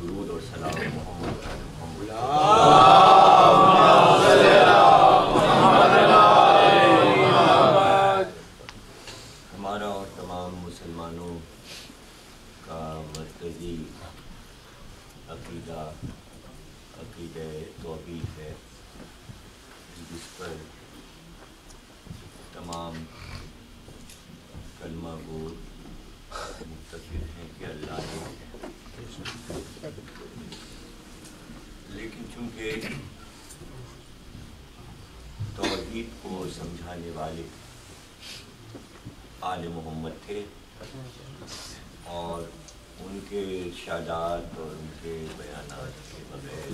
درود اور سلام محمد ہمارا اور تمام مسلمانوں کا مرکزی عقیدہ توحید ہے، جس پر تمام کلمہ گو متفق ہیں کہ اللہ ایک ہے، لیکن چونکہ توحید کو سمجھانے والے آل محمد تھے اور ان کے ارشادات اور ان کے بیانات کے بغیر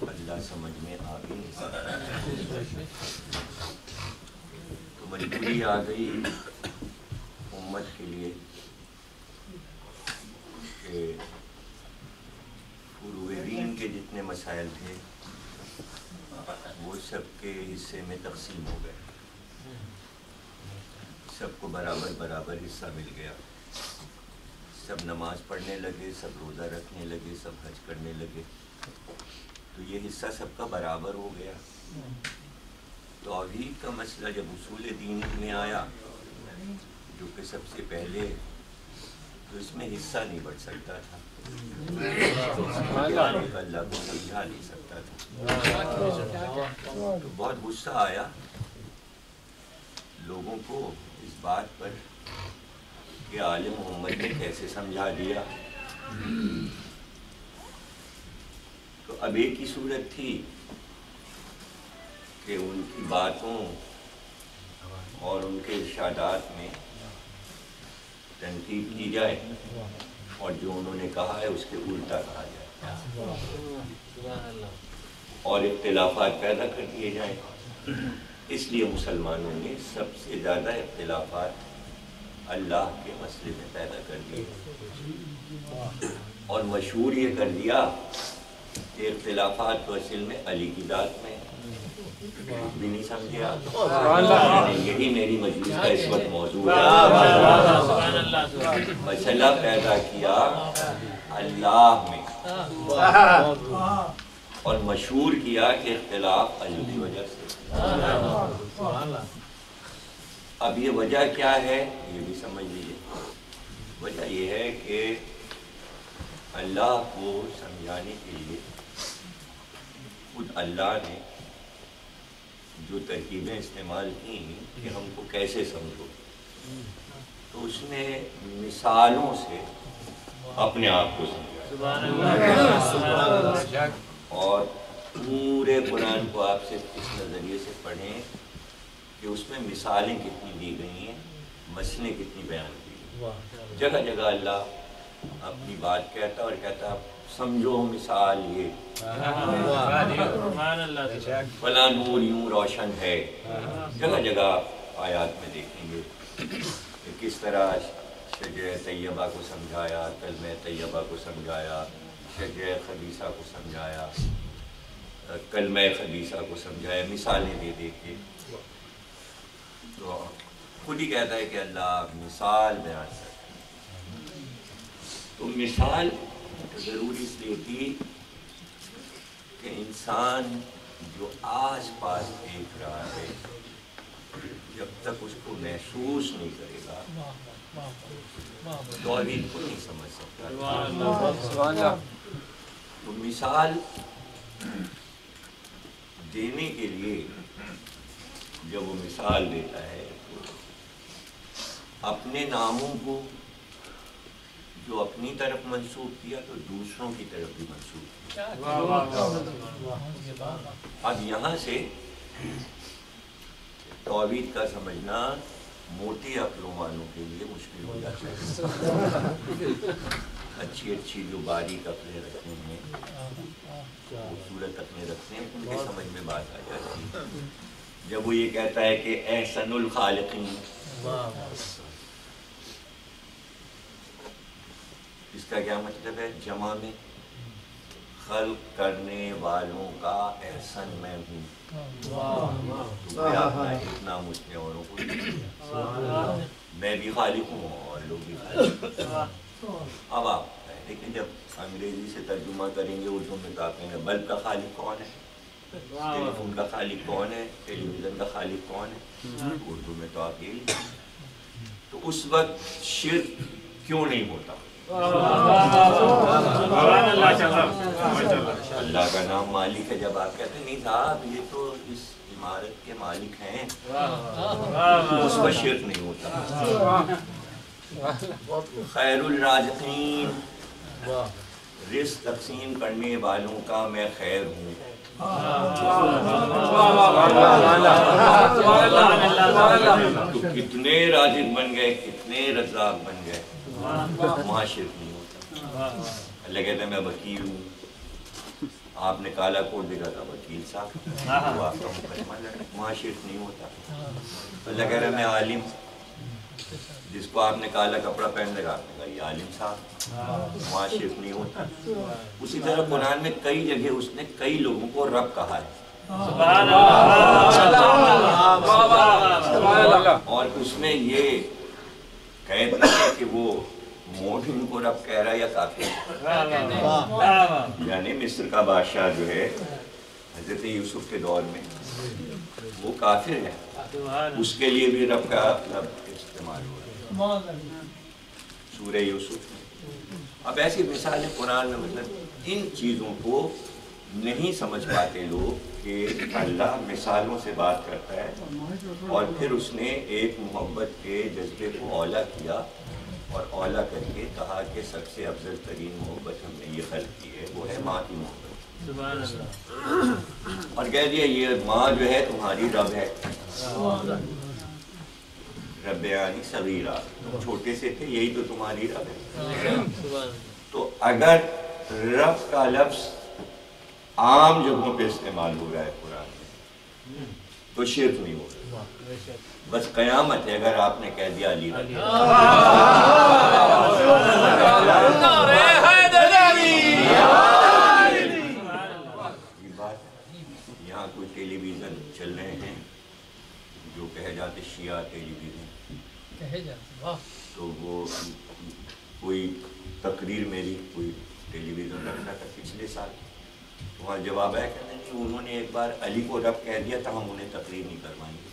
اللہ سمجھ میں آ بھی نہیں سکتا، تو مجبوری آ گئی امت کے لیے کہ فروع دین کے جتنے مسائل تھے وہ سب کے حصے میں تقسیم ہو گئے، سب کو برابر برابر حصہ مل گیا، سب نماز پڑھنے لگے، سب روزہ رکھنے لگے، سب حج کرنے لگے، تو یہ حصہ سب کا برابر ہو گیا۔ توحید کا مسئلہ جب اصول دین میں آیا جو کہ سب سے پہلے، تو اس میں حصہ نہیں بڑھ سکتا تھا، اللہ کو سمجھا نہیں سکتا تھا، تو بہت غصہ آیا لوگوں کو اس بات پر کہ آل محمد نے کیسے سمجھا دیا۔ تو اب ایک ہی صورت تھی کہ ان کی باتوں اور ان کے ارشادات میں تنقید کی جائے اور جو انہوں نے کہا ہے اس کے الٹا کہا جائے اور اختلافات پیدا کر دیے جائیں۔ اس لیے مسلمانوں نے سب سے زیادہ اختلافات اللہ کے مسئلے میں پیدا کر دیے اور مشہور یہ کر دیا کہ اختلافات تو اصل میں علی کی ذات میں بھی نہیں سمجھے آپ، یہی میری مجلس کا اس وقت موضوع ہے، مسئلہ پیدا کیا اللہ میں اور مشہور کیا کہ اختلاف علی کی وجہ سے۔ اب یہ وجہ کیا ہے یہ بھی سمجھ لیجیے، وجہ یہ ہے کہ اللہ کو سمجھانے کے لیے خود اللہ نے جو ترکیبیں استعمال کی کہ ہم کو کیسے سمجھو، تو اس نے مثالوں سے اپنے آپ کو سمجھا، اور پورے قرآن کو آپ سے اس نظریے سے پڑھیں کہ اس میں مثالیں کتنی دی گئی ہیں، مسئلے کتنی بیان کی گئی، جگہ جگہ اللہ اپنی بات کہتا اور کہتا سمجھو مثال یہ فلاں نور یوں روشن ہے، جگہ جگہ آیات میں دیکھیں گے کہ کس طرح شجرہ طیبہ کو سمجھایا، کلمہ طیبہ کو سمجھایا، شجرہ خبیثہ کو سمجھایا، کلمہ خبیثہ کو سمجھایا، مثالیں دے دے کے۔ تو خود ہی کہتا ہے کہ اللہ مثال بیان کرتا ہے، تو مثال ضروری اس لیے تھی کہ انسان جو آس پاس دیکھ رہا ہے جب تک اس کو محسوس نہیں کرے گا توحید کو نہیں سمجھ سکتا۔ تو مثال دینے کے لیے جب وہ مثال دیتا ہے تو اپنے ناموں کو جو اپنی طرف منسوب کیا تو دوسروں کی طرف بھی منسوب کیا۔ اب یہاں سے توحید کا سمجھنا موٹی عقلوں والوں کے لیے مشکل ہو جاتا ہے، اچھی اچھی جو باریک عقلیں رکھتے ہیں، خوبصورت عقلیں رکھتے ہیں، ان کے سمجھ میں بات آ جاتی ہے جب وہ یہ کہتا ہے کہ احسن الخالقین، اس کا کیا مطلب ہے؟ جمع میں خلق کرنے والوں کا احسن میں ہوں، میں اپنا ایک نام اس نے اوروں کو، میں بھی خالق ہوں اور لوگ بھی خالق۔ اب آپ لیکن جب انگریزی سے ترجمہ کریں گے اردو میں تو آپ کہیں گے بلب کا خالق کون ہے، ٹیلی فون کا خالق کون ہے، ٹیلی ویژن کا خالق کون ہے، اردو میں تو آپ یہی لکھیں۔ تو اس وقت شرک کیوں نہیں ہوتا؟ اللہ کا نام مالک ہے، جب آپ کہتے ہیں نہیں صاحب یہ تو اس عمارت کے مالک ہیں، اس پر شرک نہیں ہوتا۔ خیر الرازقین، رزق تقسیم کرنے والوں کا میں خیر ہوں۔ تو کتنے رازق بن گئے، کتنے رزاق بن گئے، وہاں شرک نہیں ہوتا۔ اللہ کہتا ہے میں وکیل ہوں، آپ نے کالا کوٹ دیکھا تھا وکیل صاحب، وہ آپ کا مقدمہ لڑا، وہاں شرک نہیں ہوتا۔ اللہ کہہ رہا ہے میں عالم، جس کو آپ نے کالا کپڑا پہن لگا آپ نے کہا یہ عالم صاحب، وہاں شرک نہیں ہوتا۔ اسی طرح قرآن میں کئی جگہ اس نے کئی لوگوں کو رب کہا ہے، اور اس میں یہ قید نہیں ہے کہ وہ مومن کو رب کہہ رہا ہے یا کافر۔ یعنی مصر کا بادشاہ جو ہے حضرت یوسف کے دور میں وہ کافر ہے، اس کے لیے بھی رب کا لفظ استعمال ہوا سورہ یوسف میں۔ اب ایسی مثالیں قرآن میں، مطلب ان چیزوں کو نہیں سمجھ پاتے لوگ کہ اللہ مثالوں سے بات کرتا ہے، اور پھر اس نے ایک محبت کے جذبے کو اولا کیا اور اولا کر کے کہا کہ سب سے افضل ترین محبت ہم نے یہ خلق کی ہے، وہ ہے ماں کی محبت، اور کہہ دیا یہ ماں جو ہے تمہاری رب ہے، رب یعنی صغیرہ، چھوٹے سے تھے یہی تو تمہاری رب ہے۔ تو اگر رب کا لفظ عام جگہوں پہ استعمال ہو رہا ہے قرآن میں تو شرک نہیں ہوگا، بس قیامت ہے اگر آپ نے کہہ دیا علی رب۔ یہاں کوئی ٹیلی ویژن چل رہے ہیں جو کہے جاتے شیعہ ٹیلی ویژن، تو وہ کوئی تقریر میری کوئی ٹیلی ویژن رکھا تھا پچھلے سال، وہاں جواب ہے کہ نہیں انہوں نے ایک بار علی کو رب کہہ دیا تھا، ہم انہیں تقریر نہیں کروائیں گے،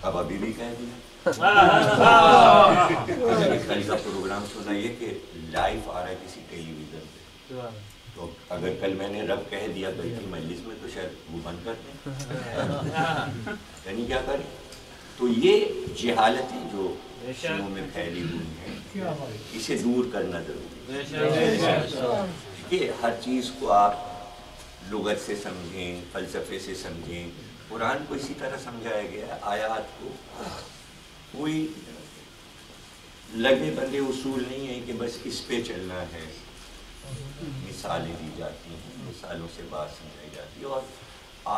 اب ابھی بھی کہہ دیا۔ کل کا پروگرام سنا یہ کہ لائیو آ رہا ہے کسی ٹیلی ویژن پہ، تو اگر کل میں نے رب کہہ دیا گئی تھی مجلس میں تو شاید وہ بند کر دیں، یعنی کیا کریں؟ تو یہ جہالتیں جو شیعوں میں پھیلی ہوئی ہیں اسے دور کرنا ضروری ہے کہ ہر چیز کو آپ لغت سے سمجھیں، فلسفے سے سمجھیں۔ قرآن کو اسی طرح سمجھایا گیا ہے، آیات کو کوئی لگے بندے اصول نہیں ہے کہ بس اس پہ چلنا ہے، مثالیں دی جاتی ہیں، مثالوں سے بات سمجھائی جاتی ہے، اور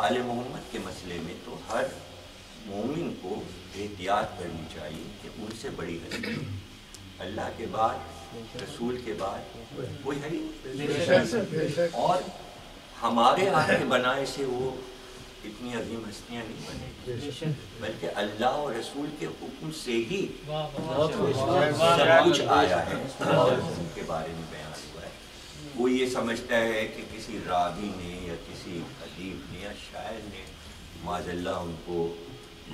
آل محمد کے مسئلے میں تو ہر مومن کو احتیاط کرنی چاہیے کہ ان سے بڑی ہستی اللہ کے بعد، رسول کے بعد کوئی ہے نہیں، اور ہمارے ہاتھ کے بنائے سے وہ اتنی عظیم ہستیاں نہیں بنے، بلکہ اللہ اور رسول کے حکم سے ہی سب کچھ آیا ہے اور ان کے بارے میں بیان ہوا ہے۔ وہ یہ سمجھتا ہے کہ کسی راوی نے یا کسی ادیب نے یا شاعر نے معاذ اللہ ان کو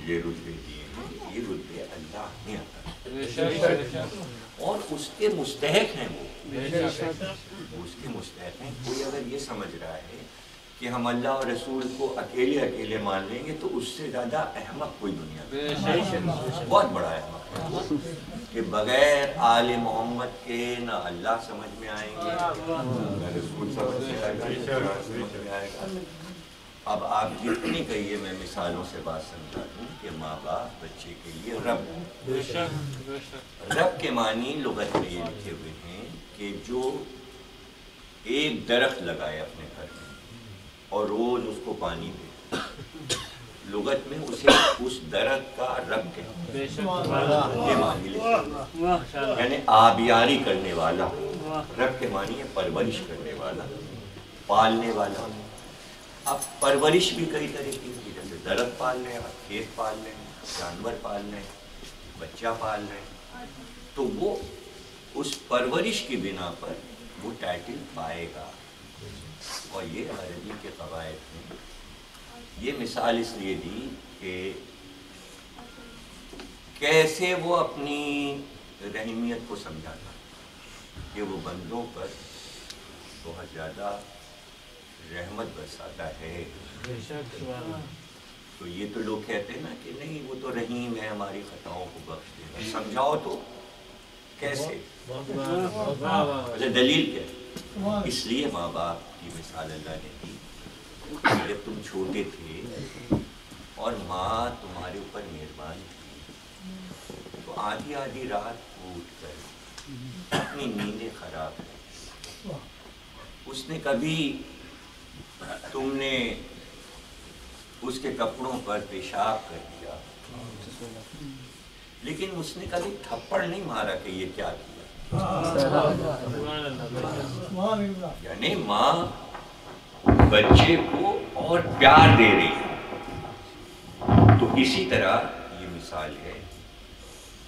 یہ رتبے دیے ہیں، یہ رتبے اللہ نے عطا اور اس کے مستحق ہیں، وہ اس کے مستحق ہیں۔ کوئی اگر یہ سمجھ رہا ہے کہ ہم اللہ اور رسول کو اکیلے اکیلے مان لیں گے تو اس سے زیادہ احمق کوئی دنیا میں، بہت بڑا احمق ہے کہ بغیر آل محمد کے نہ اللہ سمجھ میں آئیں گے نہ رسول سمجھ میں آئے گا۔ اب آپ جتنی کہیے میں مثالوں سے بات سمجھا دوں کہ ماں باپ بچے کے لیے رب، رب کے معنی لغت میں یہ لکھے ہوئے ہیں کہ جو ایک درخت لگائے اپنے گھر میں اور روز اس کو پانی دے، لغت میں اسے اس درخت کا رب کہتے ہیں، یہ معنی لکھے یعنی آبیاری کرنے والا، رب کے معنی ہے پرورش کرنے والا، پالنے والا۔ اب پرورش بھی کئی طرح کی ہوتی ہے، جیسے درخت پال لیں، کھیت پال لیں، جانور پال لیں، بچہ پال لیں، تو وہ اس پرورش کی بنا پر وہ ٹائٹل پائے گا. اور یہ عربی کے قواعد میں یہ مثال اس لیے دی کہ کیسے وہ اپنی رحمیت کو سمجھاتا کہ وہ بندوں پر بہت زیادہ رحمت برساتا ہے. تو یہ تو لوگ کہتے ہیں نا کہ نہیں وہ تو رحیم ہے, ہماری خطاؤں کو بخش دے گا. سمجھاؤ تو کیسے؟ دلیل کیا ہے؟ اس لیے ماں باپ کی مثال اللہ نے دی. جب تم چھوٹے تھے اور ماں تمہارے اوپر مہربان تھی تو آدھی آدھی رات اٹھ کر اپنی نیندیں خراب کی. اس نے کبھی تم نے اس کے کپڑوں پر پیشاب کر دیا, لیکن اس نے کبھی تھپڑ نہیں مارا کہ یہ کیا کیا. یعنی ماں بچے کو اور پیار دے رہی ہے. تو اسی طرح یہ مثال ہے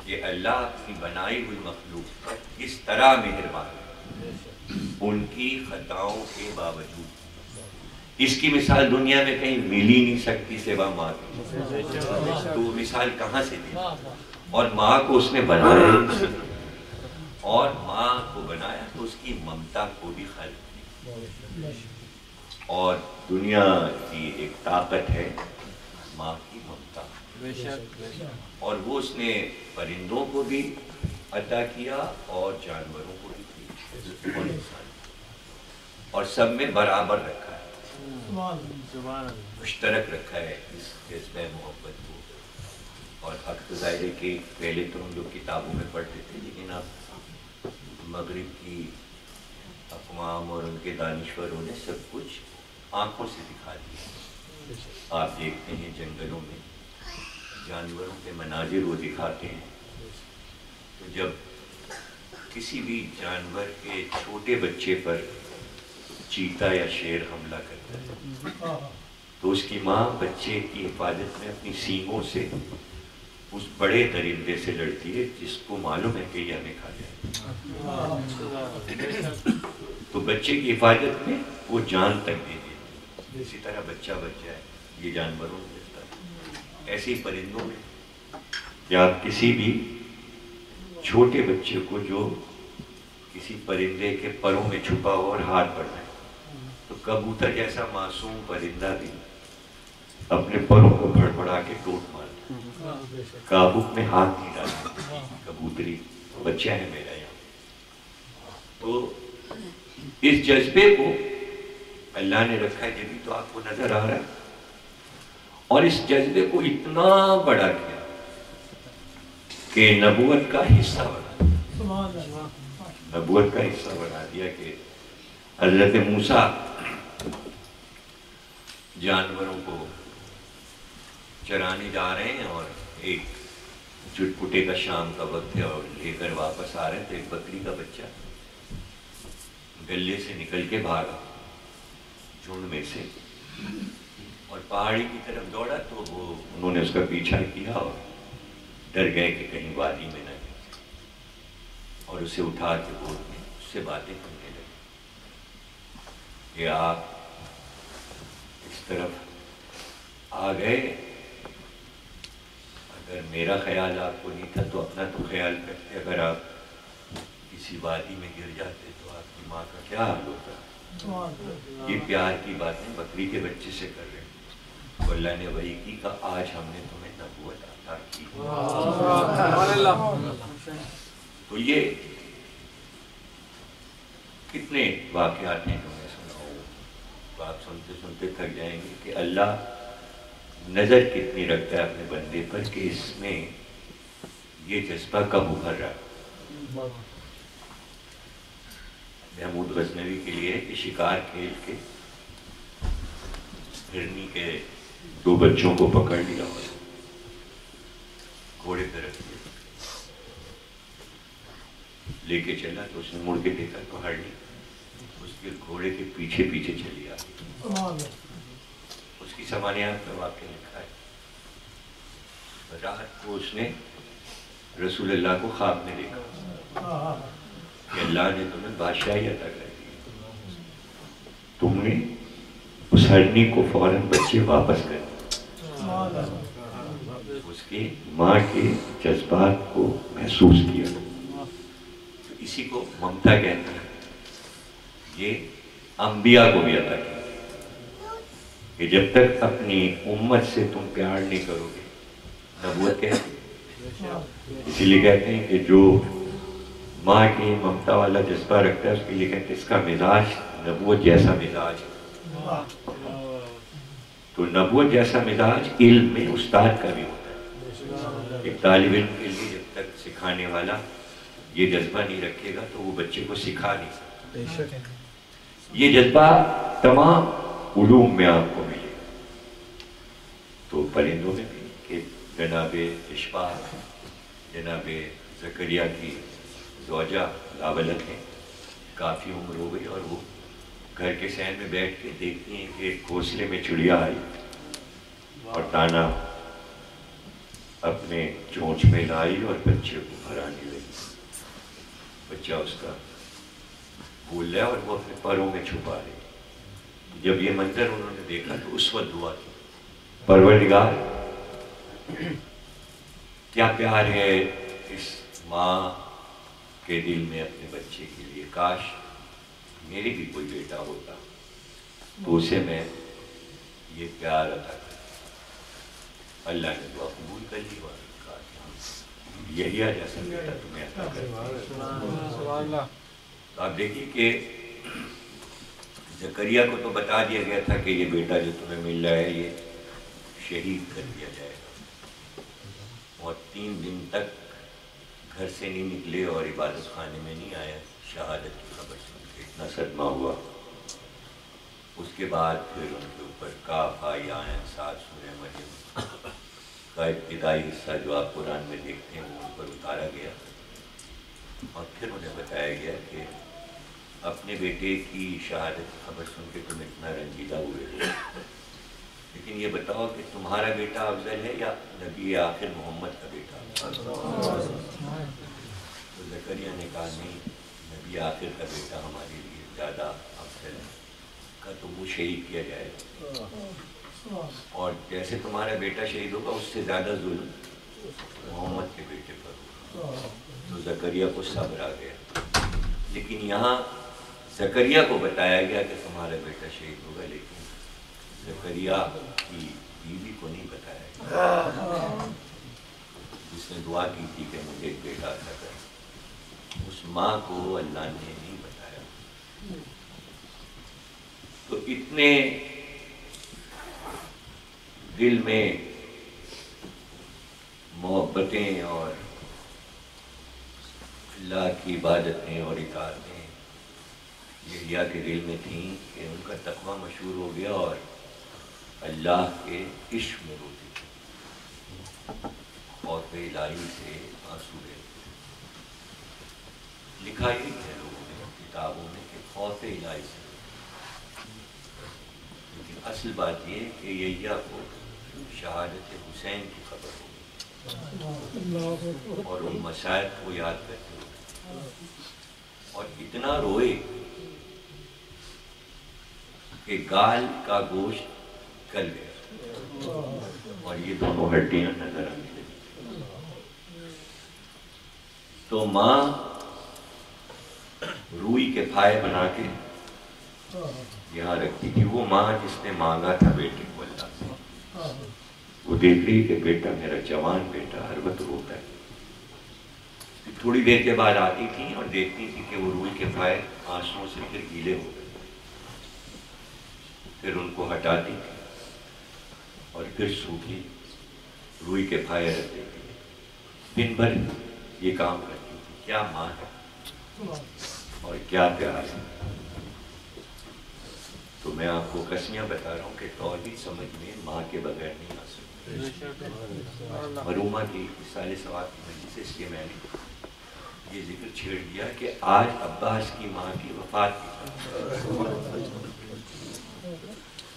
کہ اللہ اپنی بنائی ہوئی مخلوق پر اس طرح مہربان ہے ان کی خطاؤں کے باوجود. اس کی مثال دنیا میں کہیں مل ہی نہیں سکتی سوا ماں کی. تو وہ مثال کہاں سے دی؟ اور ماں کو اس نے بنایا, اور ماں کو بنایا تو اس کی ممتا کو بھی خلق کی. اور دنیا کی ایک طاقت ہے ماں کی ممتا, اور وہ اس نے پرندوں کو بھی عطا کیا اور جانوروں کو بھی دی, اور سب میں برابر رکھا ہے, مشترک رکھا ہے اس جذبہ محبت کو. اور حق تو ظاہر ہے کہ پہلے تو ہم لوگ کتابوں میں پڑھتے تھے, لیکن اب مغرب کی اقوام اور ان کے دانشوروں نے سب کچھ آنکھوں سے دکھا دیا. آپ دیکھتے ہیں جنگلوں میں جانوروں کے مناظر وہ دکھاتے ہیں, تو جب کسی بھی جانور کے چھوٹے بچے پر چیتا یا شیر حملہ کرتا ہے تو اس کی ماں بچے کی حفاظت میں اپنی سینگوں سے اس بڑے درندے سے لڑتی ہے جس کو معلوم ہے کہ یہ ہمیں کھا جائے. تو بچے کی حفاظت میں وہ جان تک دے دیتی. اسی طرح بچہ بچہ ہے, یہ جانوروں میں ملتا ہے. ایسے ہی پرندوں میں یا کسی بھی چھوٹے بچے کو جو کسی پرندے کے پروں میں چھپا ہو اور ہاتھ پڑ جائے, تو کبوتر جیسا معصوم پرندہ بھی اپنے پروں کو بڑبڑا کے ٹوٹ مارتا, کابوک میں ہاتھ نہیں ڈالتا. کبوتری بچہ ہے میرا یہاں. تو اس جذبے کو اللہ نے رکھا ہے, جبھی تو آپ کو نظر آ رہا ہے. اور اس جذبے کو اتنا بڑا کیا کہ نبوت کا حصہ بنا دیا. نبوت کا حصہ بنا دیا کہ حضرت موسیٰ جانوروں کو چرانے جا رہے ہیں, اور ایک چٹپٹے کا شام کا وقت ہے اور لے کر واپس آ رہے ہیں, تو ایک بکری کا بچہ گلے سے نکل کے بھاگا جھنڈ میں سے اور پہاڑی کی طرف دوڑا. تو وہ انہوں نے اس کا پیچھا کیا اور ڈر گئے کہ کہیں وادی میں نہ گئے, اور اسے اٹھا کے گود میں اس سے باتیں کرنے لگے کہ آپ اس طرف آ گئے, اگر میرا خیال آپ کو نہیں تھا تو اپنا تو خیال کرتے. اگر آپ کسی وادی میں گر جاتے تو آپ کی ماں کا کیا حال ہوتا. یہ پیار کی باتیں بکری کے بچے سے کر رہے ہیں. تو اللہ نے وحی کی کہ آج ہم نے تمہیں نبوت عطا کی. تو یہ کتنے واقعات ہیں جو میں سناؤں, تو آپ سنتے سنتے تھک جائیں گے کہ اللہ نظر کتنی رکھتا ہے اپنے بندے پر کہ اس میں یہ جذبہ کب ابھر رہا. محمود غزنوی کے لیے کہ شکار کھیل کے ہرنی کے 2 بچوں کو پکڑ لیا اور گھوڑے پہ رکھ دیا, لے کے چلا تو اس نے مڑ کے دیکھا تو ہرنی اس کے گھوڑے کے پیچھے پیچھے چلی آئی. اس کی سمانیات میں واقع لکھا ہے, رات کو اس نے رسول اللہ کو خواب میں دیکھا کہ اللہ نے تمہیں بادشاہی عطا کر دی، تم نے اس ہرنی کو فوراً بچے واپس کر دیا، اس کی ماں کے جذبات کو محسوس کیا. تو اسی کو ممتا کہتے ہیں. یہ انبیاء کو بھی عطا کیا کہ جب تک اپنی امت سے تم پیار نہیں کرو گے، نبوت کہتے ہیں. اسی لیے کہتے ہیں کہ جو ماں کی ممتا والا جذبہ رکھتا ہے اس کے لیے کہتے ہیں اس کا مزاج نبوت جیسا مزاج ہے. تو نبوت جیسا مزاج علم میں استاد کا بھی ہوتا ہے. ایک طالب علم کے لیے جب تک سکھانے والا یہ جذبہ نہیں رکھے گا تو وہ بچے کو سکھا نہیں سکتا. یہ جذبہ تمام علوم میں آپ کو ملے گا. تو پرندوں میں بھی کہ جناب اشفاق، جناب زکریا کی زوجہ لاولت ہیں، کافی عمر ہو گئی اور وہ گھر کے صحن میں بیٹھ کے دیکھتی ہیں کہ ایک گھونسلے میں چڑیا آئی اور دانا اپنے چونچ میں لائی اور بچے کو بھرانے لگی. بچہ اس کا بول رہا ہے اور وہ اپنے پروں میں چھپا رہی. جب یہ منظر انہوں نے دیکھا تو اس وقت دعا کی، پروردگار کیا پیار ہے اس ماں کے دل میں اپنے بچے کے لیے، کاش میری بھی کوئی بیٹا ہوتا تو اسے میں یہ پیار عطا کرتا. اللہ نے دعا قبول کر لی اور کہا یہی جیسا بیٹا تمہیں عطا کرتا. آپ دیکھیے کہ زکریا کو تو بتا دیا گیا تھا کہ یہ بیٹا جو تمہیں مل رہا ہے یہ شہید کر دیا جائے گا، اور 3 دن تک گھر سے نہیں نکلے اور عبادت خانے میں نہیں آیا. شہادت کی خبر سن کے اتنا صدمہ ہوا. اس کے بعد پھر ان کے اوپر کاف آئی آئین 7 سورہ مریم کا ابتدائی حصہ جو آپ قرآن میں دیکھتے ہیں وہ ان پر اتارا گیا، اور پھر انہیں بتایا گیا کہ اپنے بیٹے کی شہادت کی خبر سن کے تم اتنا رنجیدہ ہوئے ہو، لیکن یہ بتاؤ کہ تمہارا بیٹا افضل ہے یا نبی آخر محمد کا بیٹا؟ تو زکریا نے کہا نہیں، نبی آخر کا بیٹا ہمارے لیے زیادہ افضل ہے. کہا تو وہ شہید کیا جائے گا، اور جیسے تمہارا بیٹا شہید ہوگا اس سے زیادہ ظلم محمد کے بیٹے پر ہوگا. تو زکریا کو صبر آ گیا. لیکن یہاں زکریا کو بتایا گیا کہ تمہارا بیٹا شہید ہوگا، لیکن زکریا کی بیوی کو نہیں بتایا گیا، جس نے دعا کی تھی کہ مجھے ایک بیٹا عطا کر. اس ماں کو اللہ نے نہیں بتایا. تو اتنے دل میں محبتیں اور اللہ کی عبادتیں اور اطاعتیں یحییٰ کے دل میں تھیں کہ ان کا تقویٰ مشہور ہو گیا اور اللہ کے عشق میں روتے تھے، خوف الہی سے آنسو رہتے. لکھا ہی ہے لوگوں نے کتابوں میں کہ خوف الہی سے، لیکن اصل بات یہ کہ یحییٰ کو شہادت حسین کی خبر ہو گئی اور ان مصائب کو یاد کرتے ہوئے اور اتنا روئے کہ گال کا گوشت گل گیا اور یہ دونوں ہڈیاں نظر آنے لگی. تو ماں روئی کے پھائے بنا کے یہاں رکھتی تھی. وہ ماں جس نے مانگا تھا بیٹے کو اللہ سے، وہ دیکھ رہی کہ بیٹا میرا جوان بیٹا ہر وقت روتا ہے. تھوڑی دیر کے بعد آتی تھی اور دیکھتی تھی کہ وہ روئی کے پھائے آنسوؤں سے پھر گیلے ہو گئے. پھر ان کو ہٹاتی تھی اور پھر سوکھی روئی کے پھائے رکھ دیتی تھی. دن بھر یہ کام کرتی تھی. کیا ماں ہے اور کیا پیار ہے. تو میں آپ کو قسمیاں بتا رہا ہوں کہ توحید سمجھ میں ماں کے بغیر نہیں آ سکتی. مرحومہ کی سال ثواب کی مجلس سے اس لیے میں نے یہ ذکر چھیڑ دیا کہ آج عباس کی ماں کی وفات کی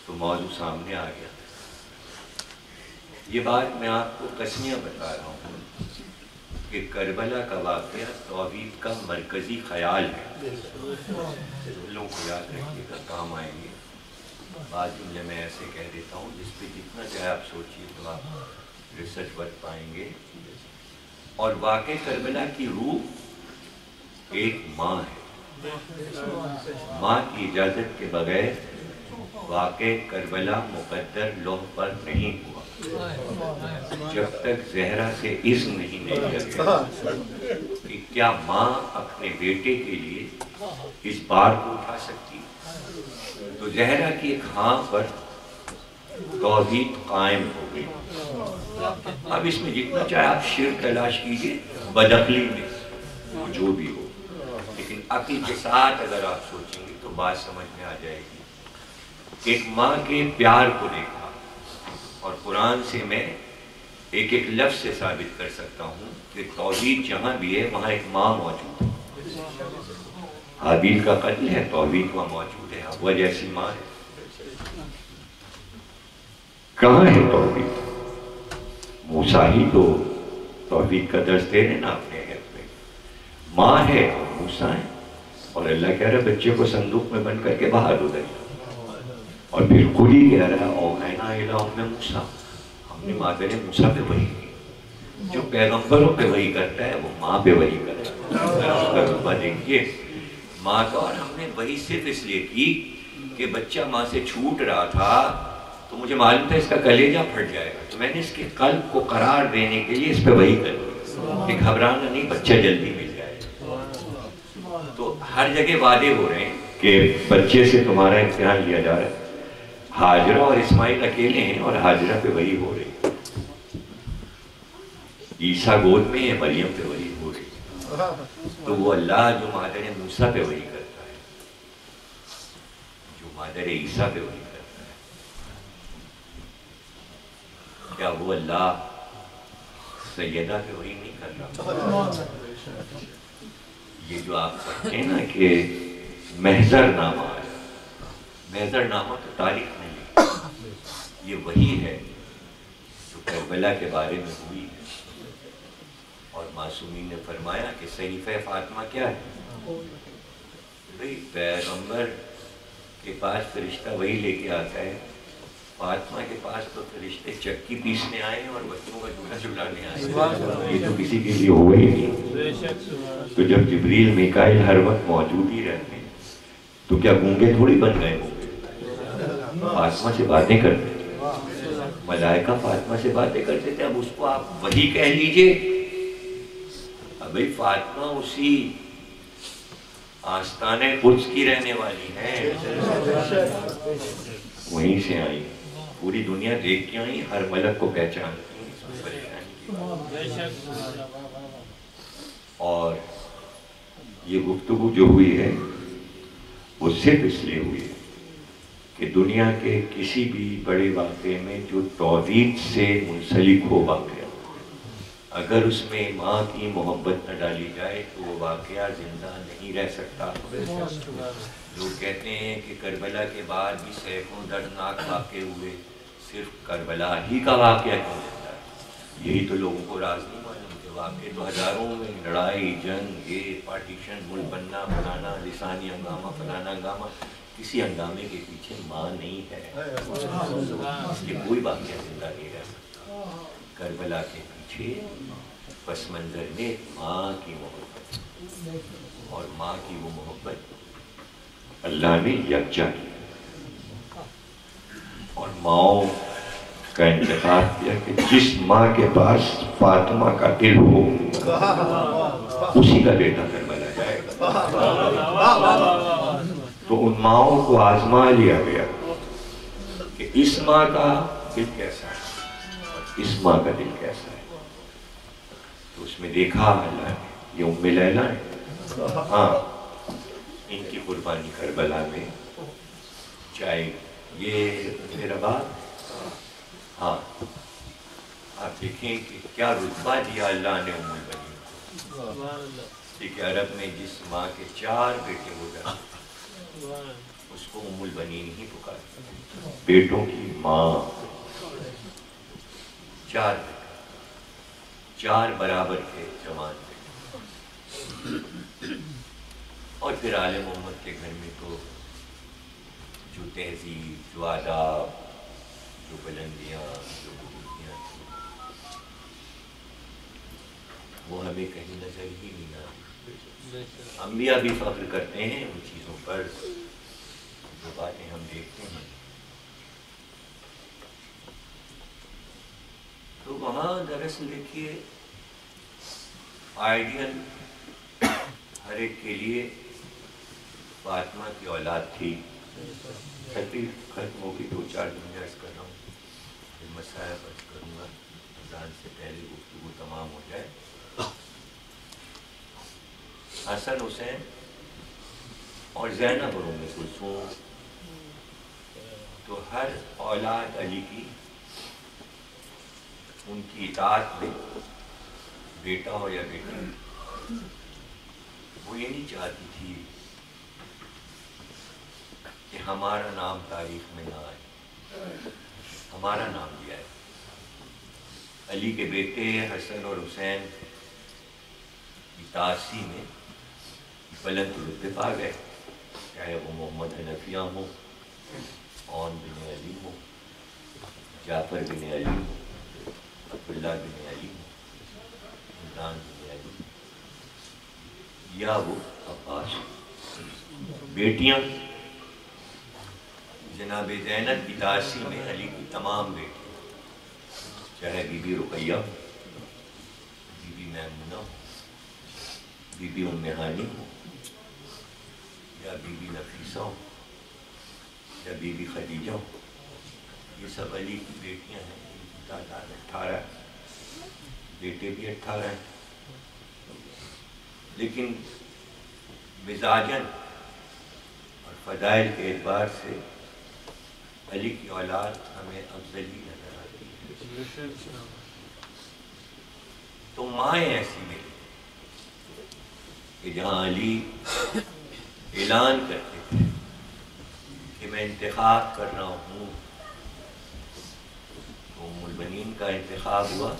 تو موضوع سامنے آ گیا. یہ بات میں آپ کو قسمیاں بتا رہا ہوں کہ کہ کربلا کا واقعہ توحید کا مرکزی خیال ہے. لوگوں کو یاد رکھیے گا، کام آئیں گے. بعض جملے میں ایسے کہہ دیتا ہوں جس پہ جتنا چاہے آپ سوچیے تو آپ ریسرچ ورک پائیں گے. اور واقع کربلا کی روح ایک ماں ہے. ماں کی اجازت کے بغیر واقع کربلا مقدر لوح پر نہیں ہوا جب تک زہرا سے اذن نہیں لیا گیا کہ کیا ماں اپنے بیٹے کے لیے اس بار کو اٹھا سکتی. تو زہرا کی ایک ہاں پر توحید قائم ہو گئی. اب اس میں جتنا چاہے آپ شرک تلاش کیجئے بدعقلی میں جو بھی ہو، لیکن عقل کے ساتھ اگر آپ سوچیں گے تو بات سمجھ میں آ جائے گی. ایک ماں کے پیار کو دیکھا، اور قرآن سے میں ایک ایک لفظ سے ثابت کر سکتا ہوں کہ توحید جہاں بھی ہے وہاں ایک ماں موجود ہے. حابیل کا قتل ہے، توحید وہاں موجود ہے، وہ جیسی ماں ہے. کہاں ہے توحید؟ موسیٰ ہی تو توحید کا درس دے رہے نا اپنے حق میں. ماں ہے اور موسیٰ ہے، اور اللہ کہہ رہا بچے کو صندوق میں بند کر کے باہر ادھر. اور پھر خود ہی کہہ رہا اوحینا الی ام موسیٰ، ہم نے مادر موسیٰ پہ وحی کی. جو پیغمبروں پہ وحی کرتا ہے وہ ماں پہ وحی کرتا ہے. دیکھیے ماں کا، اور ہم نے وحی صرف اس لیے کی کہ بچہ ماں سے چھوٹ رہا تھا تو مجھے معلوم تھا اس کا کلیجہ پھٹ جائے گا، تو میں نے اس کے قلب کو قرار دینے کے لیے اس پہ وحی کر دی کہ گھبرانا نہیں، بچہ جلدی مل جائے. تو ہر جگہ وعدے ہو رہے ہیں کہ بچے سے تمہارا امتحان لیا جا رہا ہے. ہاجرہ اور اسماعیل اکیلے ہیں اور ہاجرہ پہ وحی ہو رہی. عیسیٰ گود میں ہے، مریم پہ وحی ہو رہی. تو وہ اللہ جو مادر موسیٰ پہ وحی کرتا ہے، جو مادر عیسیٰ پہ وحی کرتا ہے، کیا وہ اللہ سیدہ پہ وحی نہیں کر رہا؟ یہ جو آپ پڑھتے ہیں نا کہ محضر نامہ ہے، محضر نامہ تو تاریخ نہیں، یہ وہی ہے جو کربلا کے بارے میں ہوئی ہے. اور معصومین نے فرمایا کہ صحیفہ فاطمہ کیا ہے؟ بھئی پیغمبر کے پاس فرشتہ وہی لے کے آتا ہے، فاطمہ کے پاس تو فرشتے چکی پیسنے آئے اور بچوں کا جھولا جھلانے آئے. یہ تو کسی کے لیے ہوا ہی نہیں. تو جب جبریل میکائیل ہر وقت موجود ہی رہتے ہیں تو کیا گونگے تھوڑی بن گئے ہوں گے؟ فاطمہ سے باتیں کرتے تھے، ملائکہ فاطمہ سے باتیں کرتے تھے. اب اس کو آپ وہی کہہ لیجئے. ابھی فاطمہ اسی آستانِ قدس کی رہنے والی ہیں، وہیں سے آئی، پوری دنیا دیکھ کے آئی، ہر ملک کو پہچانتی ہیں. اور یہ گفتگو جو ہوئی ہے وہ صرف اس لیے ہوئی ہے کہ دنیا کے کسی بھی بڑے واقعے میں جو توحید سے منسلک ہو واقعہ، اگر اس میں ماں کی محبت نہ ڈالی جائے تو وہ واقعہ زندہ نہیں رہ سکتا. لوگ کہتے ہیں کہ کربلا کے بعد بھی سینکڑوں دردناک واقعے ہوئے، صرف کربلا ہی کا واقعہ کیوں زندہ ہے؟ یہی تو لوگوں کو راز نہیں معلوم کہ واقعے تو ہزاروں میں، لڑائی، جنگ، یہ پارٹیشن، ملک بننا، فلانا لسانی ہنگامہ، فلانا ہنگامہ، کسی ہنگامے کے پیچھے ماں نہیں ہے. اس لیے کوئی واقعہ زندہ نہیں رہ سکتا. کربلا کے پیچھے پس منظر میں ماں کی محبت، اور ماں کی وہ محبت اللہ نے یکجا کی، اور ماؤں کا انتخاب کیا کہ جس ماں کے پاس فاطمہ کا دل ہو اسی کا بیٹا کربلا جائے گا. تو ان ماؤں کو آزما لیا گیا کہ اس ماں کا دل کیسا ہے اور اس ماں کا دل کیسا ہے. تو اس میں دیکھا اللہ نے، یہ ام لیلہ ہے، ہاں ان کی قربانی کربلا میں، چاہے یہ میرا باپ، ہاں آپ دیکھیں کہ کیا رتبہ دیا اللہ نے ام البنین. کہ عرب میں جس ماں کے 4 بیٹے ہو جائیں اس کو ام البنین ہی پکارتے، بیٹوں کی ماں. 4 بیٹے، 4 برابر کے جوان تھے، اور پھر آل محمد کے گھر میں تو جو تہذیب، جو آداب، جو بلندیاں، جو بزرگیاں تھیں، وہ ہمیں کہیں نظر ہی نہیں آتی۔ انبیاء بھی فخر کرتے ہیں ان چیزوں پر جو باتیں ہم دیکھتے ہیں۔ تو وہاں دراصل دیکھیے آئیڈیل ہر ایک کے لیے فاطمہ کی اولاد تھی۔ تقریر ختم ہوگی، 2-4 جملے عرض کر رہا ہوں، پھر مسائل عرض کروں گا، اذان سے پہلے گفتگو تمام ہو جائے۔ حسن، حسین اور زینب اور ام کلثوم، تو ہر اولاد علی کی ان کی اطاعت میں، بیٹا ہو یا بیٹی، وہ یہ نہیں چاہتی تھی کہ ہمارا نام تاریخ میں نہ آئے، ہمارا نام بھی آئے۔ علی کے بیٹے حسن اور حسین کی تاسی میں بلند رتبے پا گئے، چاہے وہ محمد حنفیہ ہوں، عون بن علی ہوں، جعفر بن علی ہوں، عبداللہ بن علی ہوں، عمران بن علی، یا وہ عباس۔ بیٹیاں جناب زینب کی تاسی میں علی کی تمام بیٹیاں، چاہے Bibi Ruqayya, Bibi Maimoona, Bibi Umm Hani ہو، یا بی بی نفیسہ ہو، یا بی بی خدیجہ ہو، یہ سب علی کی بیٹیاں ہیں۔ ان کی تعداد 18 ہے، بیٹے بھی 18 ہیں، لیکن مزاجاً اور فضائل کے اعتبار سے علی کی اولاد ہمیں افضل ہی نظر آتی ہے۔ تو مائیں ایسی ملی کہ جہاں علی اعلان کرتے تھے کہ میں انتخاب کر رہا ہوں، تو ام البنین کا انتخاب ہوا۔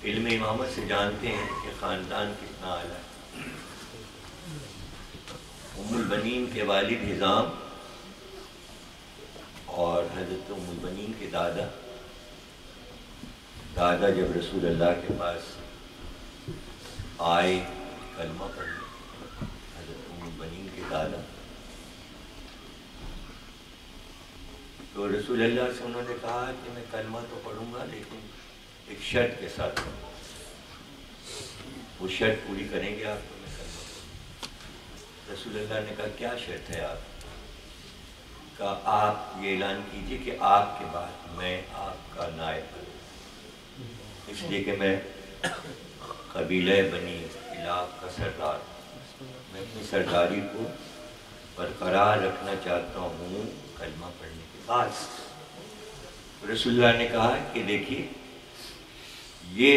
علم امامت سے جانتے ہیں کہ خاندان کتنا اعلیٰ ہے۔ ام البنین کے والد حزام اور حضرت ام البنین کے دادا جب رسول اللہ کے پاس آئے کلمہ پڑھنے، حضرت ام البنین کے دادا، تو رسول اللہ سے انہوں نے کہا کہ میں کلمہ تو پڑھوں گا لیکن ایک شرط کے ساتھ پڑھوں گا، وہ شرط پوری کریں گے آپ تو میں کلمہ پڑھوں گا۔ رسول اللہ نے کہا کیا شرط ہے آپ؟ کہا آپ یہ اعلان کیجئے کہ آپ کے بعد میں آپ کا نائب بنوں، اس لیے کہ میں قبیلہ بنی علاق کا سردار، میں اپنی سرداری کو برقرار رکھنا چاہتا ہوں کلمہ پڑھنے کے بعد۔ رسول اللہ نے کہا کہ دیکھیے یہ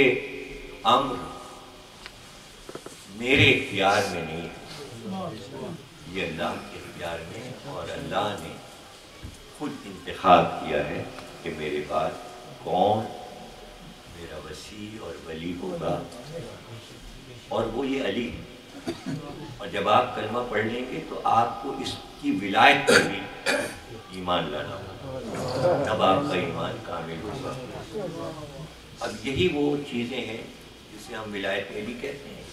امر میرے اختیار میں نہیں ہے، یہ اللہ کے اختیار میں ہے، اور اللہ نے خود انتخاب کیا ہے کہ میرے بعد کون میرا وسیع اور ولی ہوگا، اور وہ یہ علی ہے۔ اور جب آپ کلمہ پڑھ لیں گے تو آپ کو اس کی ولایت پر بھی ایمان لانا ہوگا، تب آپ کا ایمان کامل ہوگا۔ اب یہی وہ چیزیں ہیں جسے ہم ولایت علی کہتے ہیں،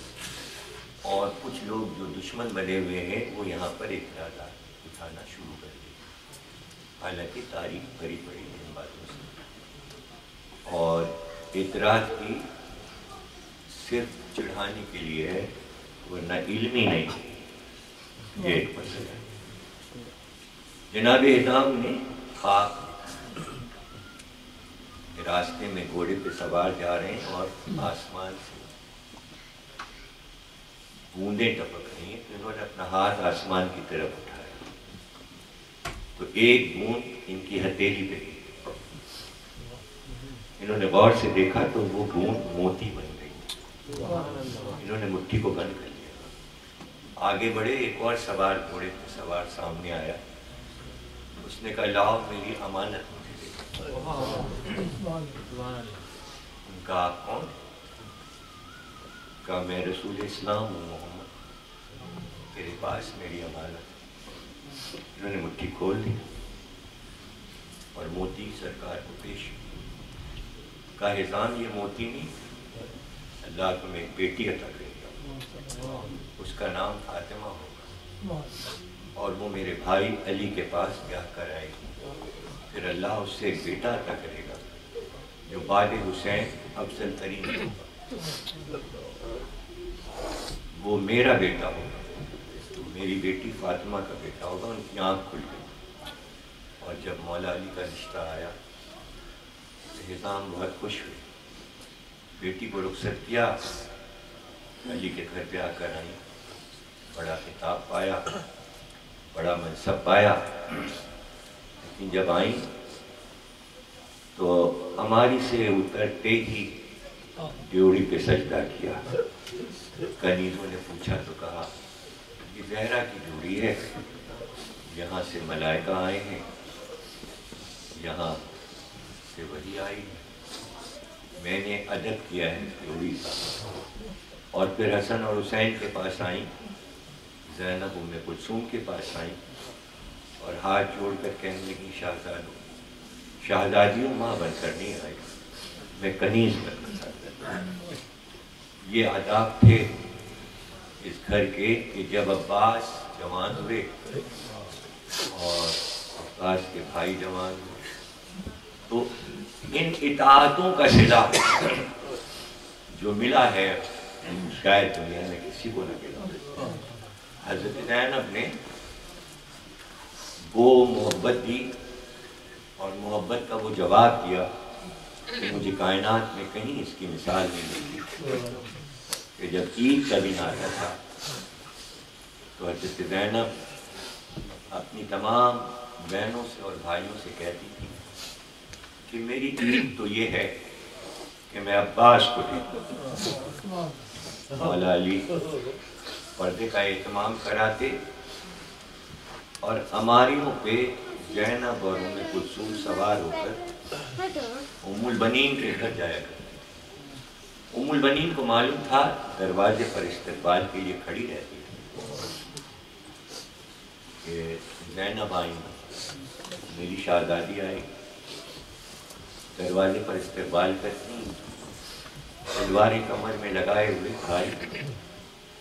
اور کچھ لوگ جو دشمن بنے ہوئے ہیں وہ یہاں پر اعتراضات اٹھانا شروع کر دیں، حالانکہ تاریخ بھری پڑی ہے ان باتوں سے، اور اعتراض بھی صرف چڑھانے کے لیے ہے ورنہ علمی نہیں، یہ ایک مسئلہ ہے۔ جناب حزام نے خواب کہ راستے میں گھوڑے پہ سوار جا رہے ہیں اور آسمان سے بوندیں ٹپک رہی ہیں، تو انہوں نے اپنا ہاتھ آسمان کی طرف اٹھایا تو ایک بوند ان کی ہتھیلی پہ گئی، انہوں نے غور سے دیکھا تو وہ بوند موتی بن گئی، انہوں نے مٹھی کو بند کر لیا، آگے بڑھے، ایک اور سوار گھوڑے پہ سوار سامنے آیا، اس نے کہا لاؤ میری امانت مجھے دے۔ ان کا آپ کون؟ کہا میں رسول اسلام ہوں محمد، تیرے پاس میری امانت۔ انہوں نے مٹھی کھول دی اور موتی سرکار کو پیش کیا۔ کہا حزام یہ موتی نہیں، اللہ تمہیں ایک بیٹی عطا کرے گا، اس کا نام فاطمہ ہوگا، اور وہ میرے بھائی علی کے پاس بیاہ کر آئے گی، پھر اللہ اس سے ایک بیٹا عطا کرے گا جو بعد حسین افضل ترین ہوگا، وہ میرا بیٹا ہوگا، میری بیٹی فاطمہ کا بیٹا ہوگا۔ ان کی آنکھ کھل گئی، اور جب مولا علی کا رشتہ آیا تو حزام بہت خوش ہوئی، بیٹی کو رخصت کیا، علی کے گھر پہ آ کر آئی، بڑا خطاب پایا، بڑا منصب پایا، لیکن جب آئیں تو ہماری سے اترتے ہی ڈیوڑی پہ سجدہ کیا۔ کنیزوں نے پوچھا تو کہا یہ زہرا کی ڈیوڑی ہے، یہاں سے ملائکہ آئے ہیں، یہاں سے وحی آئی ہے، میں نے ادب کیا ہے ڈیوڑی کا۔ اور پھر حسن اور حسین کے پاس آئیں، زینب ام کلثوم کے پاس آئیں اور ہاتھ جوڑ کر کہنے لگی شہزادیوں ماں بن کر نہیں آئی، میں کنیز بن کر آئی۔ یہ آداب تھے اس گھر کے کہ جب عباس جوان ہوئے اور عباس کے بھائی جوان ہوئے تو ان اطاعتوں کا صلہ جو ملا ہے شاید دنیا میں کسی کو نہ ملا۔ حضرت زینب نے وہ محبت دی اور محبت کا وہ جواب دیا کہ مجھے کائنات میں کہیں اس کی مثال نہیں ملتی کہ جب عید کا دن آتا تھا تو حضرت زینب اپنی تمام بہنوں سے اور بھائیوں سے کہتی تھی کہ میری عید تو یہ ہے کہ میں عباس کو دیکھوں۔ مولا علی پردے کا اہتمام کراتے اور اماریوں پہ زینب اور ام کلثوم سوار ہو کر ام البنین کے گھر جایا کرتے۔ ام البنین کو معلوم تھا دروازے پر استقبال کے لیے کھڑی رہتی ہے کہ زینب آئیں، میری شہزادی آئی، دروازے پر استقبال کرتی، تلواریں کمر میں لگائے ہوئے بھائی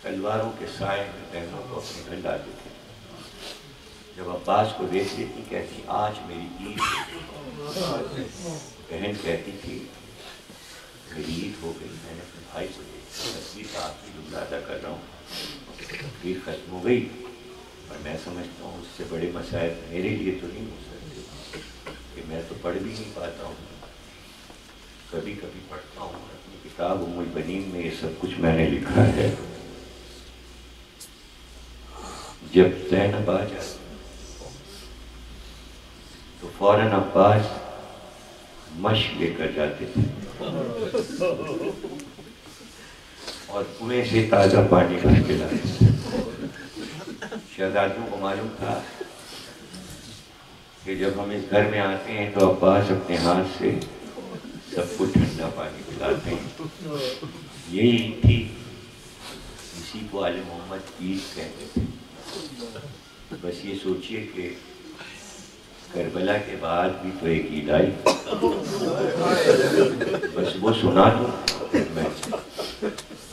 تلواروں کے سائے میں بہنوں کو اپنے گھر لاتے تھے۔ جب عباس کو دیکھ لیتی کہتی آج میری عید، بہن کہتی تھی میری عید ہو گئی، میں نے اپنے بھائی کو دیکھا، تصویر کا آخری جملہ ادا کر رہا ہوں، عید ختم ہو گئی اور میں سمجھتا ہوں اس سے بڑے مسائل میرے لیے تو نہیں ہو سکتے کہ میں تو پڑھ بھی نہیں پاتا ہوں، کبھی کبھی پڑھتا ہوں اپنی کتاب ام البنین میں یہ سب کچھ میں نے لکھا ہے۔ جب زینب آ جاتی تو فوراً عباس مشق لے کر جاتے تھے اور کنویں سے تازہ پانی بھر کے لاتے تھے۔ شہزادیوں کو معلوم تھا کہ جب ہم اس گھر میں آتے ہیں تو عباس اپنے ہاتھ سے سب کو ٹھنڈا پانی پلاتے ہیں۔ یہی عید تھی، اسی کو آل محمد عید کہتے تھے۔ بس یہ سوچئے کہ کربلا کے بعد بھی تو ایک عید آئی، بس وہ سنا دوں میں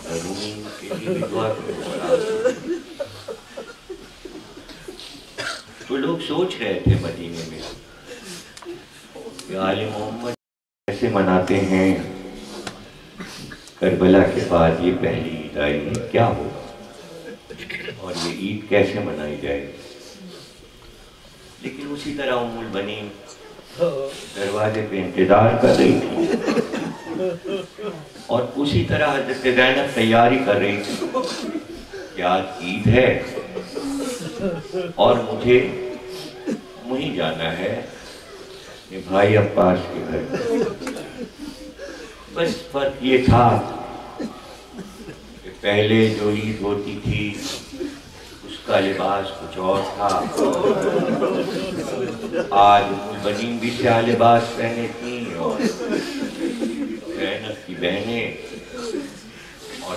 ضرور کے لیے بھی دعا کروں۔ تو لوگ سوچ رہے تھے مدینے میں کہ آل محمد کیسے مناتے ہیں، کربلا کے بعد یہ پہلی عید آئی ہے، کیا ہوگا اور یہ عید کیسے منائی جائے گی۔ لیکن اسی طرح ام البنین دروازے پہ انتظار کر رہی تھی اور اسی طرح حضرت زینب تیاری کر رہی تھی کہ آج عید ہے اور مجھے وہیں جانا ہے اپنے بھائی عباس کے گھر۔ بس فرق یہ تھا کہ پہلے جو عید ہوتی تھی اس کا لباس کچھ اور تھا، آج البنین بھی سیاہ لباس پہنے تھیں اور زینب کی بہنیں اور